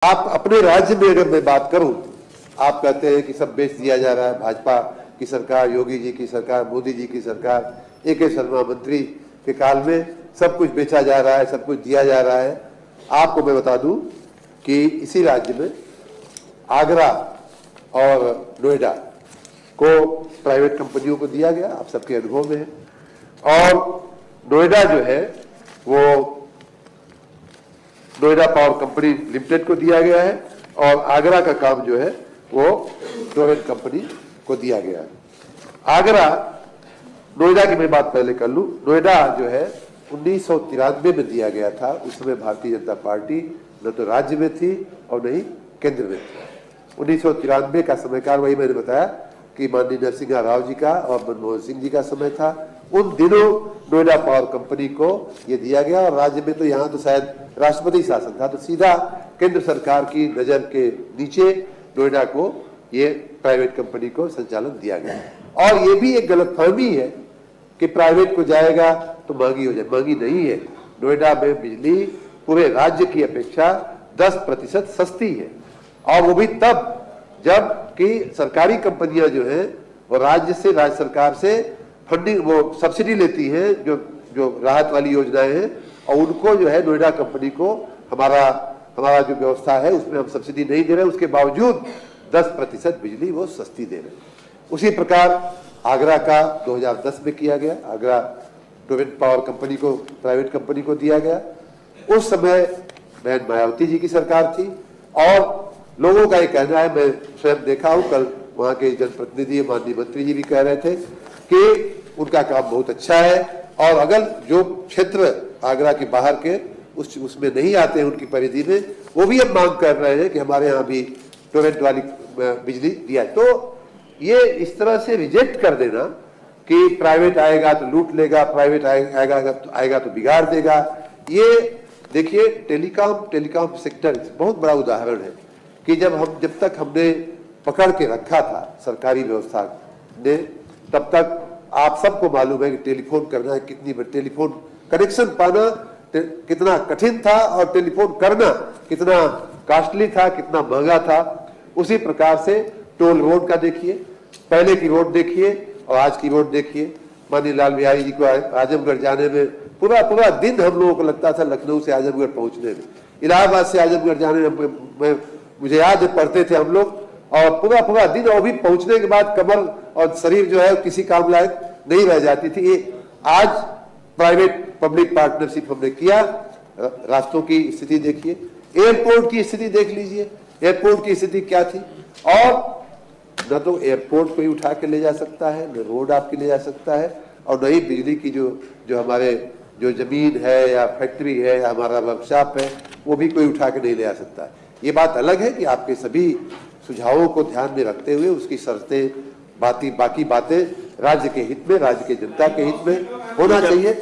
आप अपने राज्य में अगर मैं बात करूं, आप कहते हैं कि सब बेच दिया जा रहा है। भाजपा की सरकार, योगी जी की सरकार, मोदी जी की सरकार, AK शर्मा मंत्री के काल में सब कुछ बेचा जा रहा है, सब कुछ दिया जा रहा है। आपको मैं बता दूं कि इसी राज्य में आगरा और नोएडा को प्राइवेट कंपनियों को दिया गया, आप सबके अनुभव में है। और नोएडा जो है वो नोएडा पावर कंपनी लिमिटेड को दिया गया है और आगरा का काम जो है वो टोरेंट कंपनी को दिया गया है। आगरा, नोएडा की मैं बात पहले कर लूं। नोएडा जो है 1993 में दिया गया था। उस समय भारतीय जनता पार्टी न तो राज्य में थी और न ही केंद्र में थी। 1993 का समयकाल वही मैंने बताया कि माननीय नरसिंह राव जी का और मनमोहन सिंह जी का समय था। उन दिनों नोएडा पावर कंपनी को यह दिया गया और राज्य में तो यहाँ तो शायद राष्ट्रपति शासन था, तो सीधा केंद्र सरकार की नजर के नीचे नोएडा को ये प्राइवेट कंपनी को संचालन दिया गया। और ये भी एक गलतफहमी है कि प्राइवेट को जाएगा तो महंगी हो जाए। महंगी नहीं है। नोएडा में बिजली पूरे राज्य की अपेक्षा 10% सस्ती है, और वो भी तब जब कि सरकारी कंपनियां जो है वो राज्य सरकार से फंडिंग, वो सब्सिडी लेती है, जो राहत वाली योजनाएं हैं, और उनको जो है नोएडा कंपनी को हमारा जो व्यवस्था है उसमें हम सब्सिडी नहीं दे रहे, उसके बावजूद 10% बिजली वो सस्ती दे रहे। उसी प्रकार आगरा का 2010 में किया गया। आगरा टोरेंट पावर कंपनी को, प्राइवेट कंपनी को दिया गया। उस समय बहन मायावती जी की सरकार थी और लोगों का ये कहना है, मैं स्वयं देखा हूं, कल वहां के जनप्रतिनिधि माननीय मंत्री जी भी कह रहे थे कि उनका काम बहुत अच्छा है, और अगर जो क्षेत्र आगरा के बाहर के उसमें नहीं आते हैं उनकी परिधि में, वो भी अब मांग कर रहे हैं कि हमारे यहाँ भी टोरेंट वाली बिजली दिया। तो ये इस तरह से रिजेक्ट कर देना कि प्राइवेट आएगा तो लूट लेगा, प्राइवेट आएगा तो बिगाड़ देगा, ये देखिए टेलीकॉम सेक्टर बहुत बड़ा उदाहरण है कि जब तक हमने पकड़ के रखा था सरकारी व्यवस्था ने, तब तक आप सबको मालूम है कि टेलीफोन करना है टेलीफोन कनेक्शन पाना कितना कठिन था और टेलीफोन करना कितना कॉस्टली था, कितना महंगा था। उसी प्रकार से टोल रोड का देखिए, पहले की रोड देखिए और आज की रोड देखिए। माननीय लाल बिहारी जी को आजमगढ़ जाने में पूरा दिन हम लोगों को लगता था लखनऊ से आजमगढ़ पहुंचने में। इलाहाबाद से आजमगढ़ जाने में मुझे याद है पढ़ते थे हम लोग, और पूरा दिन, और भी पहुंचने के बाद कमर और शरीर जो है किसी काम लायक नहीं रह जाती थी। ये आज प्राइवेट पब्लिक पार्टनरशिप हमने किया। रास्तों की स्थिति देखिए, एयरपोर्ट की स्थिति देख लीजिए, एयरपोर्ट की स्थिति क्या थी। और न तो एयरपोर्ट कोई उठा के ले जा सकता है, न रोड आपकी ले जा सकता है, और न ही बिजली की जो हमारे जो जमीन है या फैक्ट्री है या हमारा वर्कशॉप है, वो भी कोई उठा के नहीं ले जा सकता है। ये बात अलग है कि आपके सभी सुझावों को ध्यान में रखते हुए उसकी शर्तें, बाकी बातें राज्य के हित में, राज्य के जनता के हित में होना चाहिए।